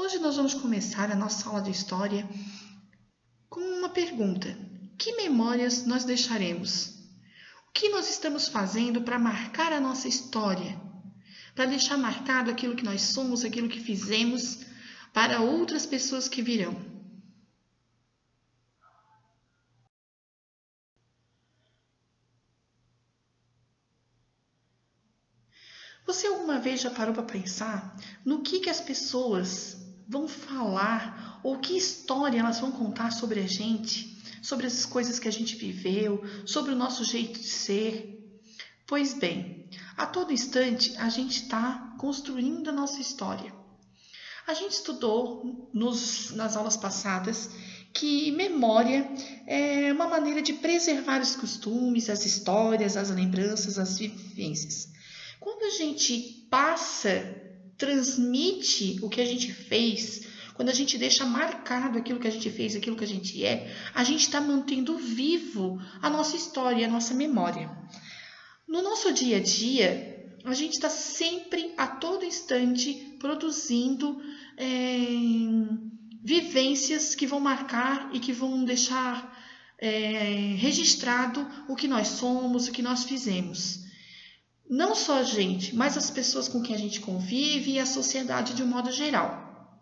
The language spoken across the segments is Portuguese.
Hoje nós vamos começar a nossa aula de história com uma pergunta: que memórias nós deixaremos? O que nós estamos fazendo para marcar a nossa história? Para deixar marcado aquilo que nós somos, aquilo que fizemos para outras pessoas que virão. Você alguma vez já parou para pensar no que as pessoas vão falar ou que história elas vão contar sobre a gente, sobre as coisas que a gente viveu, sobre o nosso jeito de ser? Pois bem, a todo instante a gente está construindo a nossa história. A gente estudou nas aulas passadas que memória é uma maneira de preservar os costumes, as histórias, as lembranças, as vivências. Quando a gente transmite o que a gente fez, quando a gente deixa marcado aquilo que a gente fez, aquilo que a gente é, a gente está mantendo vivo a nossa história, a nossa memória. No nosso dia a dia, a gente está sempre, a todo instante, produzindo vivências que vão marcar e que vão deixar registrado o que nós somos, o que nós fizemos. Não só a gente, mas as pessoas com quem a gente convive e a sociedade de um modo geral.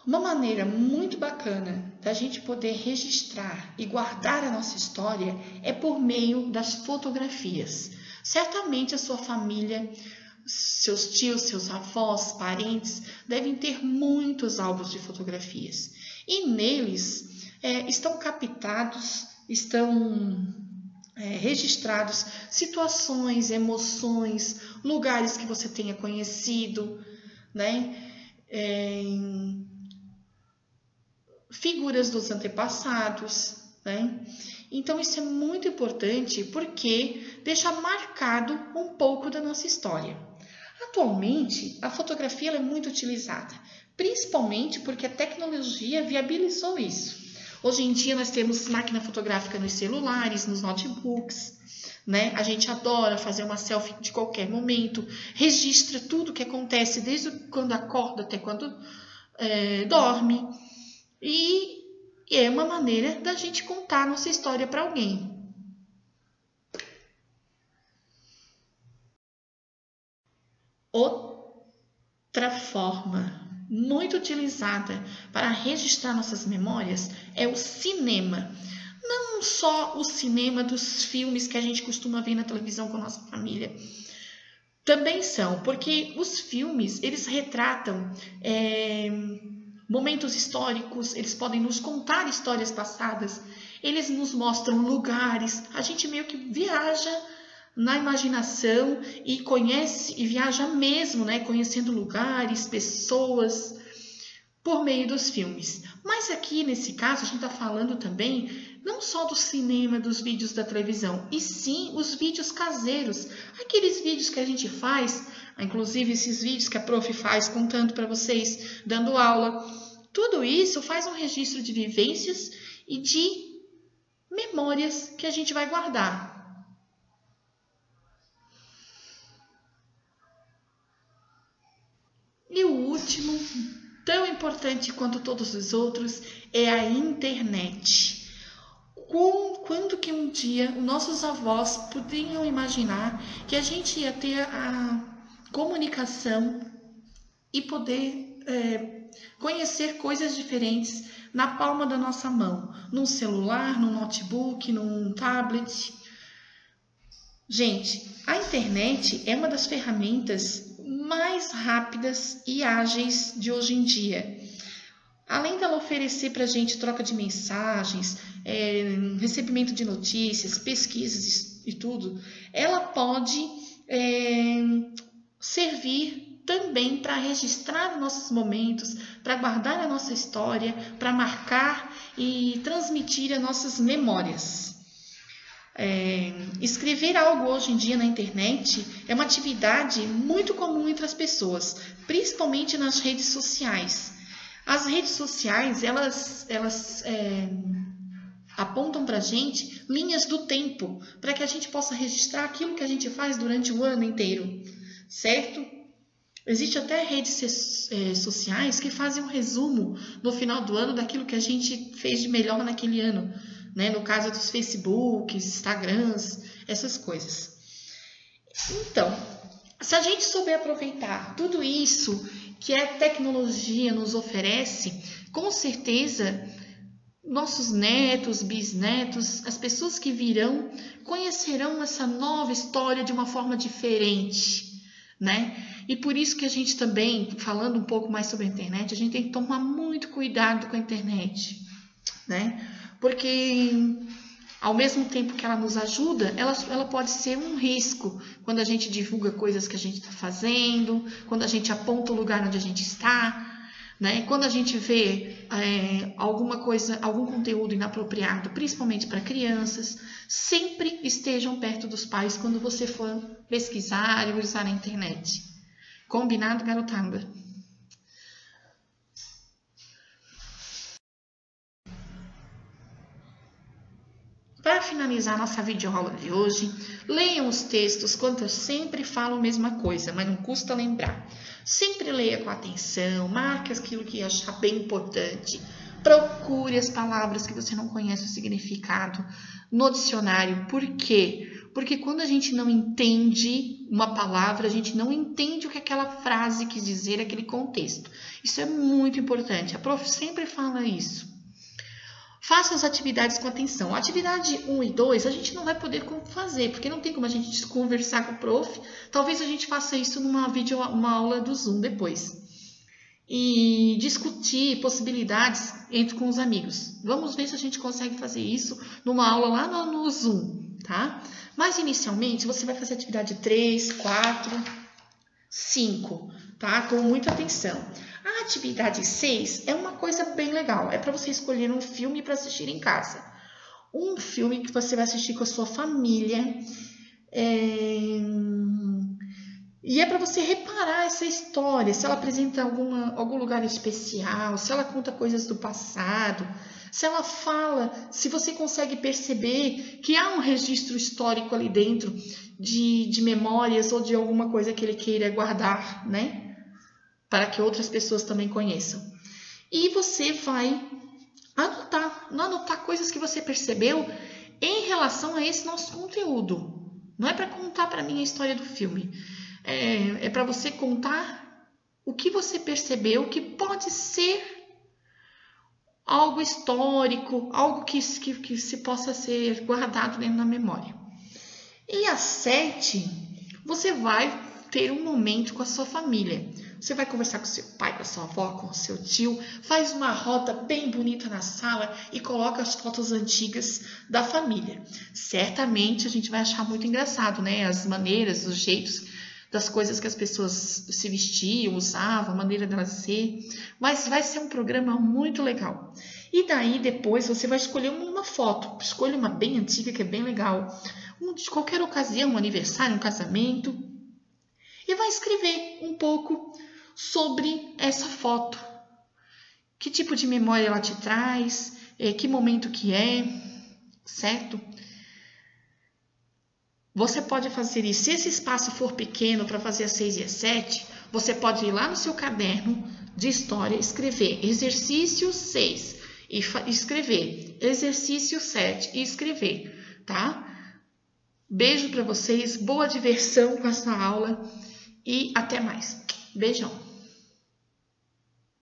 Uma maneira muito bacana da gente poder registrar e guardar a nossa história é por meio das fotografias. Certamente a sua família, seus tios, seus avós, parentes devem ter muitos álbuns de fotografias. E neles estão captados, estão registrados situações, emoções, lugares que você tenha conhecido, né? Figuras dos antepassados, né? Então isso é muito importante porque deixa marcado um pouco da nossa história. Atualmente, a fotografia é muito utilizada, principalmente porque a tecnologia viabilizou isso. Hoje em dia nós temos máquina fotográfica nos celulares, nos notebooks, né? A gente adora fazer uma selfie de qualquer momento, registra tudo o que acontece desde quando acorda até quando dorme. E é uma maneira da gente contar nossa história para alguém. Outra forma muito utilizada para registrar nossas memórias é o cinema. Não só o cinema dos filmes que a gente costuma ver na televisão com a nossa família. Também são, porque os filmes, eles retratam momentos históricos, eles podem nos contar histórias passadas, eles nos mostram lugares, a gente meio que viaja na imaginação e conhece e viaja mesmo, né, conhecendo lugares, pessoas, por meio dos filmes. Mas aqui nesse caso a gente está falando também não só do cinema, dos vídeos da televisão, e sim os vídeos caseiros, aqueles vídeos que a gente faz, inclusive esses vídeos que a prof faz contando para vocês, dando aula. Tudo isso faz um registro de vivências e de memórias que a gente vai guardar. E o último, tão importante quanto todos os outros, é a internet. Quando que um dia os nossos avós poderiam imaginar que a gente ia ter a comunicação e poder conhecer coisas diferentes na palma da nossa mão, num celular, num notebook, num tablet. Gente, a internet é uma das ferramentas mais rápidas e ágeis de hoje em dia. Além dela oferecer para a gente troca de mensagens, recebimento de notícias, pesquisas e tudo, ela pode servir também para registrar nossos momentos, para guardar a nossa história, para marcar e transmitir as nossas memórias. Escrever algo hoje em dia na internet é uma atividade muito comum entre as pessoas, principalmente nas redes sociais. As redes sociais, elas apontam para a gente linhas do tempo, para que a gente possa registrar aquilo que a gente faz durante o ano inteiro, certo? Existe até redes sociais que fazem um resumo no final do ano daquilo que a gente fez de melhor naquele ano, né? No caso dos Facebooks, Instagrams, essas coisas. Então, se a gente souber aproveitar tudo isso que a tecnologia nos oferece, com certeza nossos netos, bisnetos, as pessoas que virão, conhecerão essa nova história de uma forma diferente, né? E por isso que a gente também, falando um pouco mais sobre a internet, a gente tem que tomar muito cuidado com a internet, né? Porque ao mesmo tempo que ela nos ajuda, ela pode ser um risco quando a gente divulga coisas que a gente está fazendo, quando a gente aponta o lugar onde a gente está, né? Quando a gente vê alguma coisa, algum conteúdo inapropriado, principalmente para crianças, sempre estejam perto dos pais quando você for pesquisar e usar na internet. Combinado, garotada? Para finalizar nossa videoaula de hoje, leiam os textos, quanto eu sempre falo a mesma coisa, mas não custa lembrar. Sempre leia com atenção, marque aquilo que achar bem importante. Procure as palavras que você não conhece o significado no dicionário. Por quê? Porque quando a gente não entende uma palavra, a gente não entende o que aquela frase quis dizer, aquele contexto. Isso é muito importante. A prof sempre fala isso. Faça as atividades com atenção. A atividade 1 e 2 a gente não vai poder fazer, porque não tem como a gente conversar com o prof. Talvez a gente faça isso uma aula do Zoom depois. E discutir possibilidades com os amigos. Vamos ver se a gente consegue fazer isso numa aula lá no Zoom, tá? Mas inicialmente você vai fazer a atividade 3, 4, 5, tá? Com muita atenção. A atividade 6 é uma coisa bem legal. É para você escolher um filme para assistir em casa. Um filme que você vai assistir com a sua família. E é para você reparar essa história. Se ela apresenta algum lugar especial. Se ela conta coisas do passado. Se ela fala, se você consegue perceber que há um registro histórico ali dentro de memórias ou de alguma coisa que ele queira guardar, né? Para que outras pessoas também conheçam. E você vai anotar coisas que você percebeu em relação a esse nosso conteúdo. Não é para contar para mim a história do filme. É para você contar o que você percebeu que pode ser algo histórico, algo que se possa ser guardado dentro da memória. E a 7, você vai ter um momento com a sua família. Você vai conversar com seu pai, com a sua avó, com o seu tio, faz uma roda bem bonita na sala e coloca as fotos antigas da família. Certamente a gente vai achar muito engraçado, né? As maneiras, os jeitos das coisas que as pessoas se vestiam, usavam, a maneira delas ser. Mas vai ser um programa muito legal. E daí depois você vai escolher uma foto. Escolha uma bem antiga que é bem legal. De qualquer ocasião, um aniversário, um casamento. E vai escrever um pouco sobre essa foto. Que tipo de memória ela te traz, que momento que é, certo? Você pode fazer isso. Se esse espaço for pequeno para fazer as 6 e as 7, você pode ir lá no seu caderno de história, escrever exercício 6 e escrever exercício 7 e escrever, tá? Beijo para vocês, boa diversão com essa aula e até mais. Beijão!